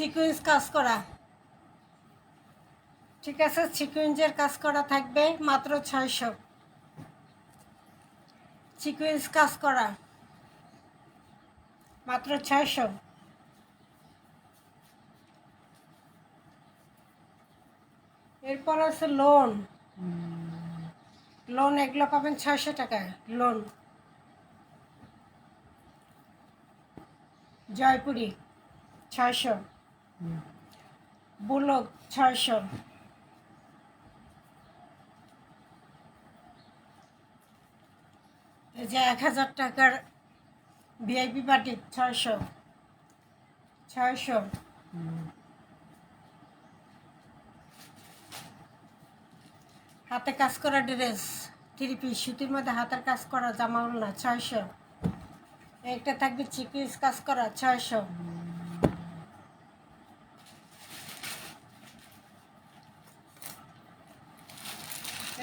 Sequence কাজ করা, ঠিক আছে। সিকোয়েন্সের কাজ করা থাকবে মাত্র 600। সিকোয়েন্স কাজ করা মাত্র 600। এরপর আছে লোন। লোন এগুলো পাবেন 600 টাকায়। লোন জয়পুরি 600, বুলক 600, এই যে 1000 টাকার ভিআইপি পার্টি 600, 600। হাতে কাজ করা ড্রেস 3 পিস সুতির মধ্যে হাতের কাজ করা জামা ওড়না 600। একটা থাকবে চিকিস কাজ করা 600।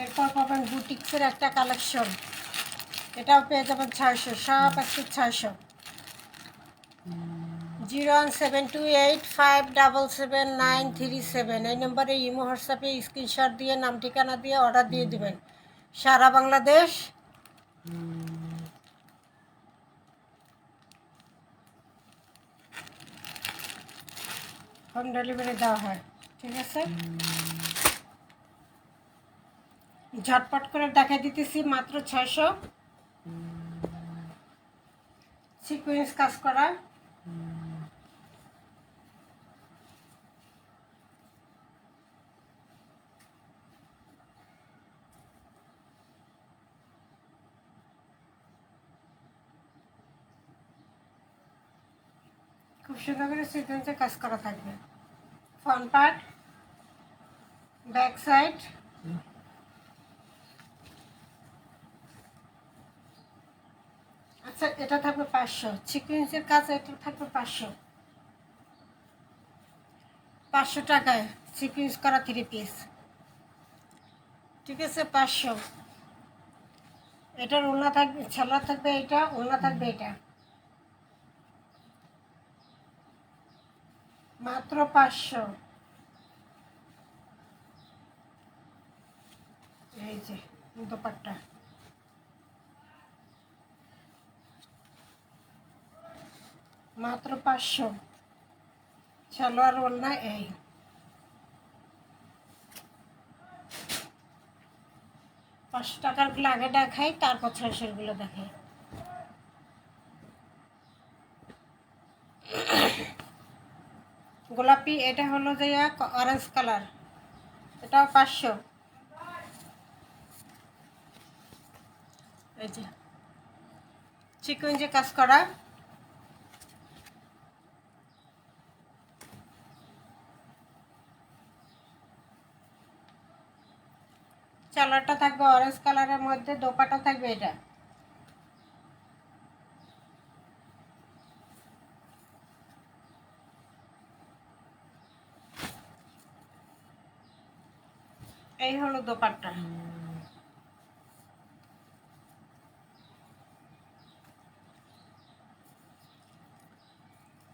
এরপর পাবেন বুটিক্সের একটা কালেকশন, এটাও পেয়ে যাবেন 600। সব আছে 600। 01728577937 এই নম্বরে ইমো হোয়াটসঅ্যাপে স্ক্রিনশট দিয়ে নাম ঠিকানা দিয়ে অর্ডার দিয়ে দেবেন। সারা বাংলাদেশ হোম ডেলিভারি দেওয়া হয়, ঠিক আছে। ঝটপট করে দেখাই দিতেছি মাত্র 600। সিকোয়েন্স কাজ করা, খুব সুন্দর করে সিকোয়েন্সে কাজ করা থাকবে। ফ্রন্ট পার্ট, ব্যাক সাইড, আচ্ছা এটা থাকবে 500। সিকোয়েন্সের কাজ এটা থাকবে 500, 500 টাকায় সিকোয়েন্স করা 3 পিস, ঠিক আছে। 500। এটার ওড়না থাকবে, ছালা থাকবে এটা, ওড়না থাকবে এটা, মাত্র 500। এই যে দোপাট্টা মাত্র 500। সালোয়ার ওড়না এই 500 টাকারগুলো আগে দেখাই, তারপর 600-গুলো দেখাই। গোলাপি এটা হলো যে অরেঞ্জ কালার, এটাও 500। এই যে সিকোয়েন্সে কাজ করা, চালারটা থাকবে অরেঞ্জ কালারের মধ্যে, দোপাটা থাকবে এটা, এই হলো দোপাট্টা।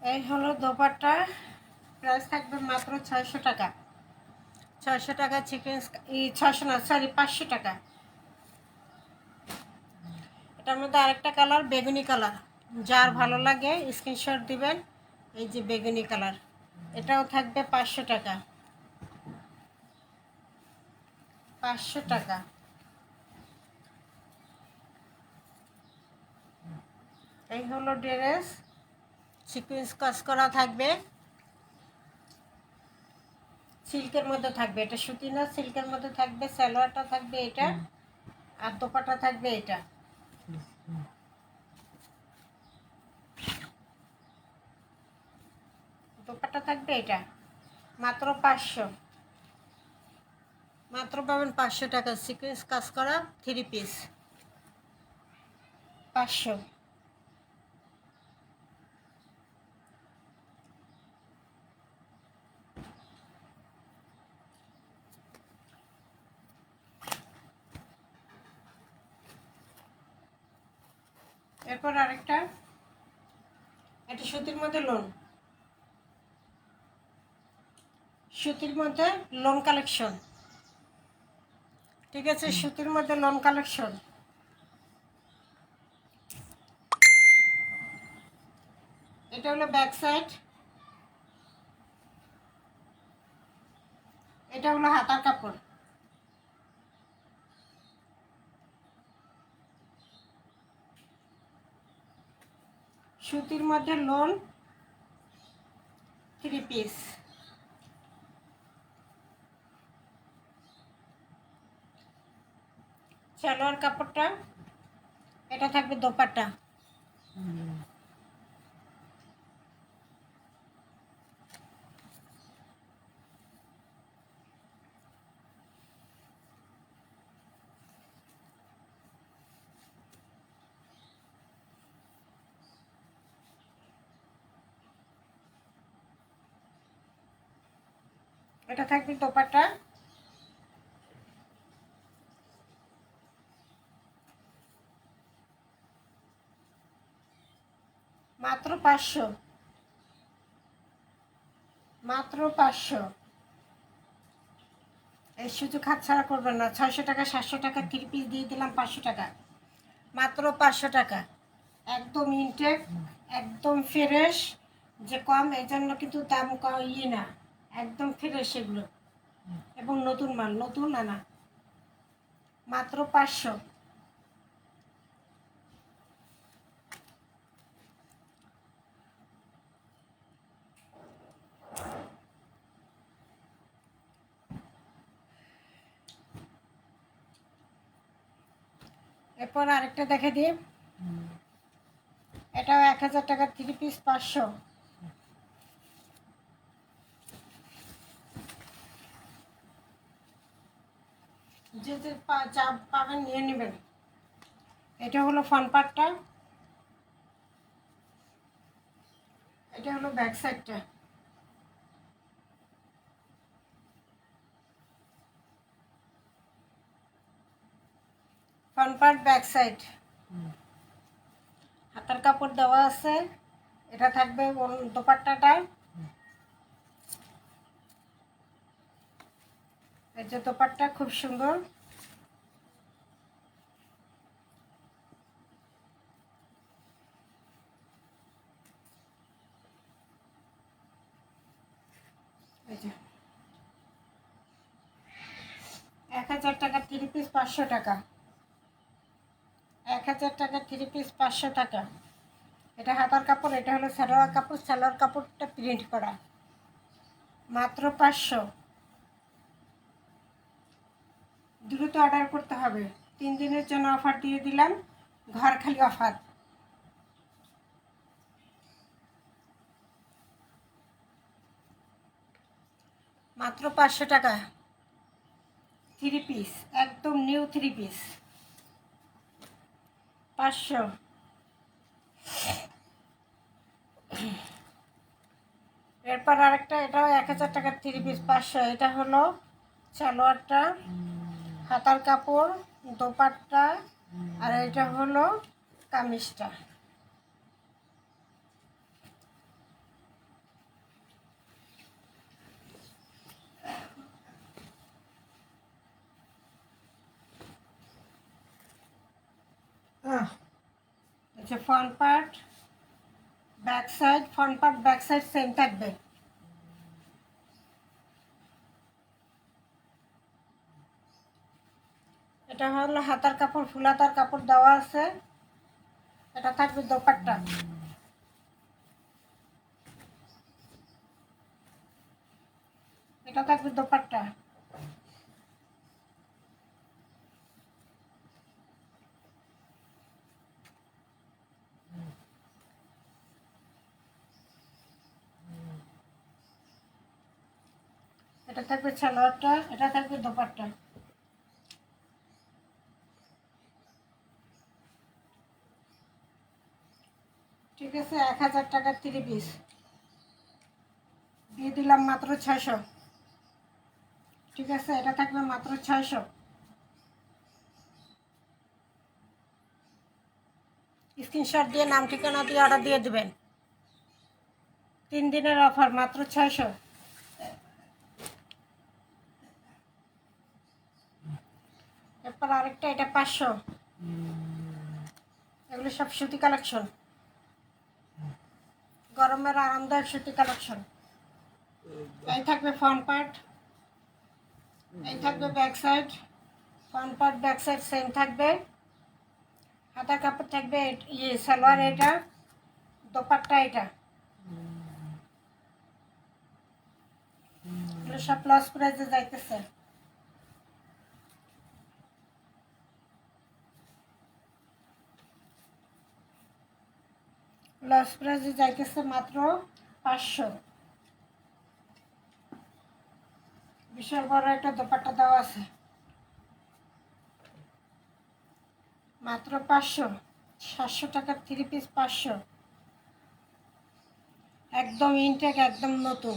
এই হলো দোপাট্টা, প্রাইস থাকবে মাত্র 600 টাকা। 600 টাকা সিকোয়েন্স, 600 না সরি 500 টাকা। এটার মধ্যে আরেকটা কালার বেগুনি কালার, যার ভালো লাগে স্ক্রিনশট দিবেন। এই যে বেগুনি কালার, এটাও থাকবে 500 টাকা, 500 টাকা। এই হলো ড্রেস, সিকোয়েন্স কাজ করা থাকবে, সিল্কের মধ্যে থাকবে, এটা সুতি না সিল্কের মধ্যে থাকবে। সালোয়ারটা থাকবে এটা, আর দোপাট্টা থাকবে এটা, দোপাট্টা থাকবে এটা, মাত্র 500। মাত্র পাবেন 500 টাকা সিকোয়েন্স কাজ করা 3 পিস, 500। এরপর আরেকটা, এটা সুতির মধ্যে লোন, সুতির মধ্যে লোন কালেকশন। ঠিক আছে, সুতির মধ্যে লোন কালেকশন। এটা হলো ব্যাক সাইড, এটা হলো হাতার কাপড়। সুতির মধ্যে লোন 3 পিস। সালোয়ার কাপড়টা, এটা থাকবে দোপাট্টা। এটা থাকবে দোপাট্টা। মাত্র 500, মাত্র 500। এই সুযোগ হাতছাড়া করবেন না। 600 টাকা 700 টাকা 3 পিস দিয়ে দিলাম 500 টাকা, মাত্র 500 টাকা। একদম ইনটেক, একদম ফ্রেশ। যে কম এই জন্য কিন্তু দাম না, একদম ফ্রেশ এগুলো, এবং নতুন মাল, নতুন আনা, মাত্র 500। এরপর আরেকটা দেখে দিই, এটাও 1000 টাকা 3 পিস 500। যে যা পাবেন নিয়ে নেবেন। এটা হলো ফ্রন্ট পার্টটা, এটা হলো ব্যাক সাইডটা। Front part, back side. হাতার কাপড় দেওয়া আছে। এটা থাকবে দোপাট্টাটা, এই যে দোপাট্টা খুব সুন্দর। এই যে 1000 টাকা 3 পিস 500 টাকা, 1000 টাকা 3 পিস 500 টাকা। এটা হাতার কাপড়, এটা হলো সালোয়ার কাপড়। সালোয়ার কাপড়টা প্রিন্ট করা, মাত্র 500। দ্রুত অর্ডার করতে হবে। 3 দিনের জন্য অফার দিয়ে দিলাম, ঘর খালি অফার। মাত্র 500 টাকা 3 পিস, একদম নিউ 3 পিস, 500। এরপর আরেকটা, এটাও 1000 টাকা 3 পিস 500। এটা হলো সালোয়ারটা, হাতার কাপড়, দোপাট্টা, আর এটা হলো কামিজটা। আচ্ছা, front part, back side, front part back side same থাকবে। এটা হলো হাতার কাপড়, ফুল হাতার কাপড় দেওয়া আছে। এটা থাকবে দোপাট্টা, এটা থাকবে দোপাট্টা। এটা থাকবে সালোয়ারটা, এটা থাকবে দোপাট্টা। ঠিক আছে, 1000 টাকা 3 পিস দিয়ে দিলাম মাত্র 600। ঠিক আছে, এটা থাকবে মাত্র 600। স্ক্রিনশট দিয়ে নাম ঠিকানা দিয়ে অর্ডার দিয়ে দেবেন। 3 দিনের অফার, মাত্র 600। এরপর আরেকটা, এটা 500। এগুলো সব সুতি কালেকশন, গরমের আরামদায়ক সুতি কালেকশন। এই থাকবে ফ্রন্ট পার্ট, এই থাকবে back side. Front part back side same থাকবে। হাতার কাপড় থাকবে সালোয়ার এটা, দোপাট্টা এটা। এগুলো সব লস প্রাইসে যাইতেছে। লস প্রাইসে যাইতেছে মাত্র 500। বিশাল বড় একটা দোপাট্টা দেওয়া আছে, মাত্র 500। 700 টাকার 3 পিস 500, একদম ইনটেক, একদম নতুন।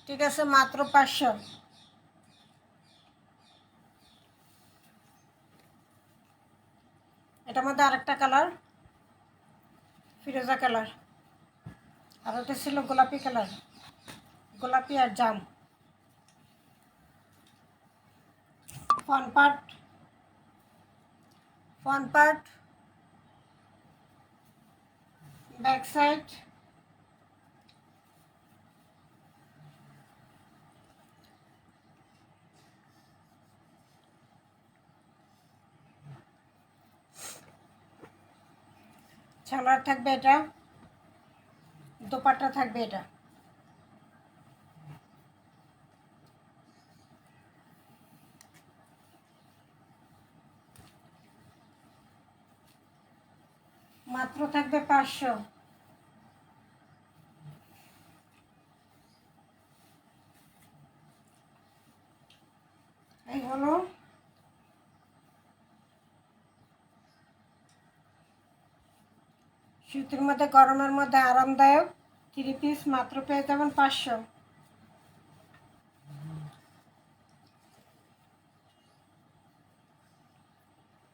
ঠিক আছে, মাত্র 500। এটার মধ্যে আরেকটা কালার ফিরোজা কালার, আর ওটা ছিল গোলাপি কালার, গোলাপি আর জাম। Front part, front part, back side. Salwar থাকবে এটা, দোপাট্টা থাকবে এটা। মাত্র থাকবে 500। এই হলো শীতের মধ্যে, গরমের মধ্যে আরামদায়ক 3 পিস, মাত্র পেয়ে যাবেন 500।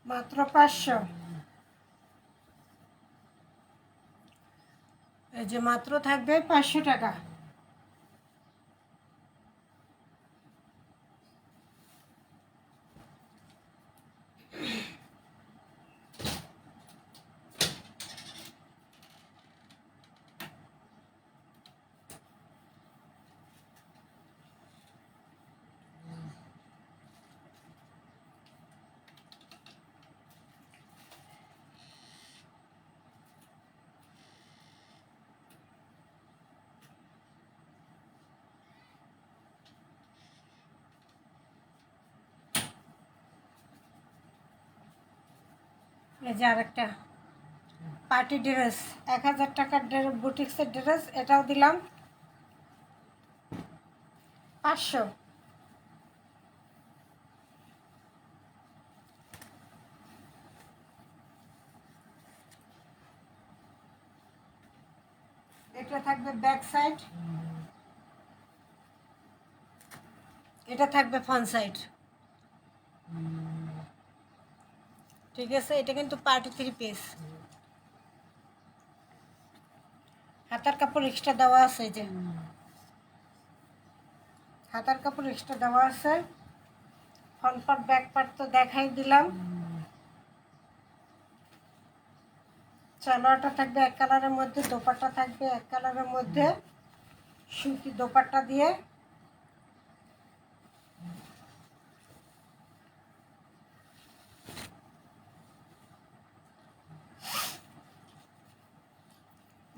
মাত্র 500। এই যে মাত্র থাকবে 500 টাকা। এই যে আরেকটা পার্টি ড্রেস, 1000 টাকার বুটিক্সের ড্রেস, এটাও দিলাম 500। এটা থাকবে ব্যাক সাইড, এটা থাকবে ফ্রন্ট সাইড। ঠিক আছে, এটা কিন্তু পার্টি 3 পিস। হাতার কাপড় এক্সট্রা দেওয়া আছে, এই যে হাতার কাপড় এক্সট্রা দেওয়া আছে। ফ্রন্ট পার্ট ব্যাক পার্ট তো দেখাই দিলাম। সালোয়ারটা থাকবে এক কালারের মধ্যে, দোপাট্টা থাকবে এক কালারের মধ্যে, সুতি দোপাট্টা দিয়ে।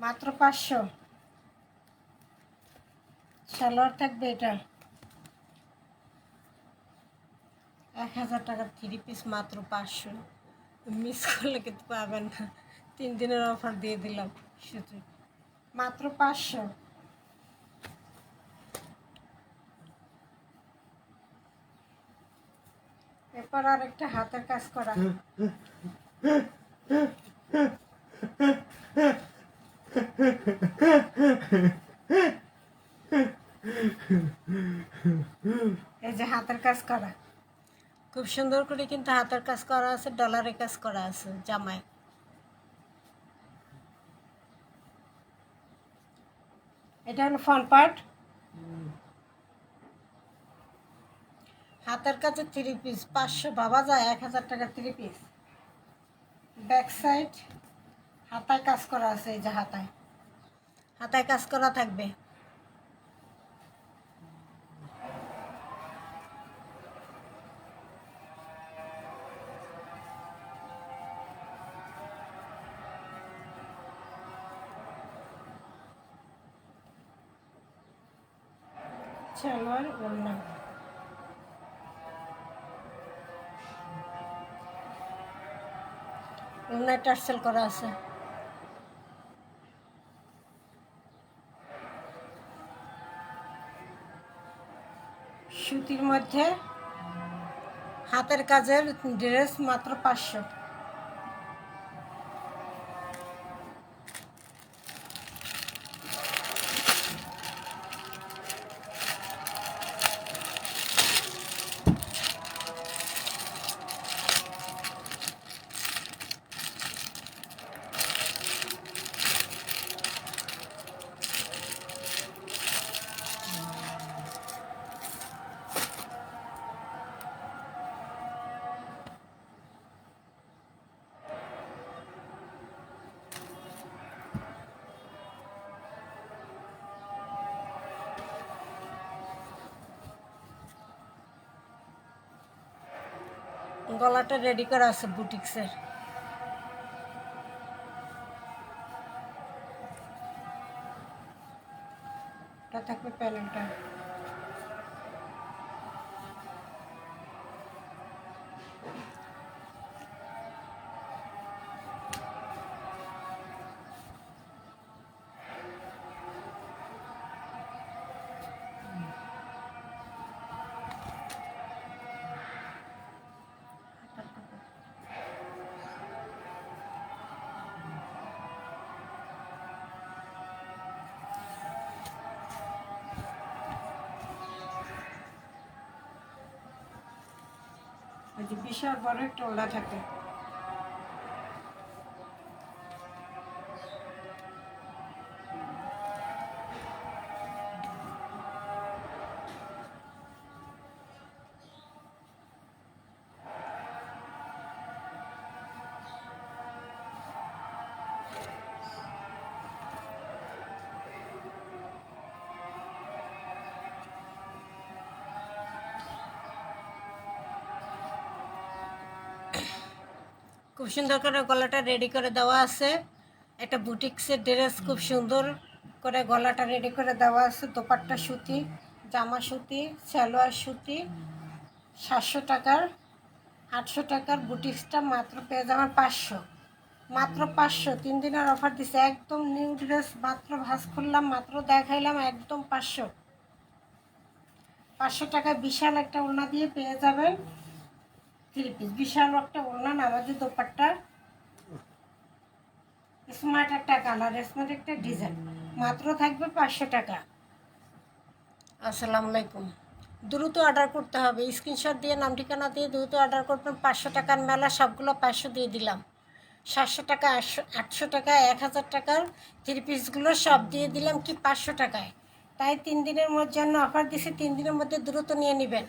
মাত্র 500। সালোয়ার থাকবে এটা, 1000 টাকার 3 পিস, মাত্র 500। মিস করলে কিন্তু পাবেন না, 3 দিনের অফার দিয়ে দিলাম শুধু, মাত্র 500। এরপর আর একটা হাতের কাজ করা, এই যে হাতের কাজ করা, খুব সুন্দর করে কিন্তু হাতের কাজ করা আছে, ডলারের কাজ করা আছে জামায়। এটা হলো ফ্রন্ট পার্ট, হাতের কাছে 3 পিস 500, ভাবা যায় 1000 টাকা 3 পিস। ব্যাক সাইড হাতায় কাজ করা আছে, এই যে হাতায় কাজ করা থাকবে। সালোয়ার ওড়না, ওড়নায় টার্সেল করা আছে। সুতির মধ্যে হাতের কাজের ড্রেস মাত্র 500। গলাটা রেডি করা আছে বুটিক্সের। এটা থাকবে প্যানেলটা। ওই যে বিশাল বড় একটা ওড়না থাকে। খুব সুন্দর করে গলাটা রেডি করে দেওয়া আছে। একটা বুটিক্সের ড্রেস, খুব সুন্দর করে গলাটা রেডি করে দেওয়া আছে। দোপাট্টা সুতি, জামা সুতি, সালোয়ার সুতি। 700 টাকার 800 টাকার বুটিক্সটা মাত্র পেয়ে যাবেন 500, মাত্র 500। 3 দিনের অফার দিছে, একদম নিউ ড্রেস, মাত্র ভাঁজ করলাম, মাত্র দেখাইলাম, একদম 500। 500 টাকায় বিশাল একটা ওড়না দিয়ে পেয়ে যাবেন 3 পিস। বিশাল একটা ওড়না, নামাজি দোপাট্টা, স্মার্ট একটা কালার, স্মার্ট একটা ডিজাইন, মাত্র থাকবে 500 টাকা। আসসালামু আলাইকুম। দ্রুত অর্ডার করতে হবে, স্ক্রিনশট দিয়ে নাম ঠিকানা দিয়ে দ্রুত অর্ডার করবেন। 500 টাকার মেলা, সবগুলো 500 দিয়ে দিলাম। 700 টাকা, 800 টাকা, 1000 টাকার 3 পিসগুলো সব দিয়ে দিলাম কি 500 টাকায়। তাই 3 দিনের জন্য অফার দিছি, 3 দিনের মধ্যে দ্রুত নিয়ে নেবেন।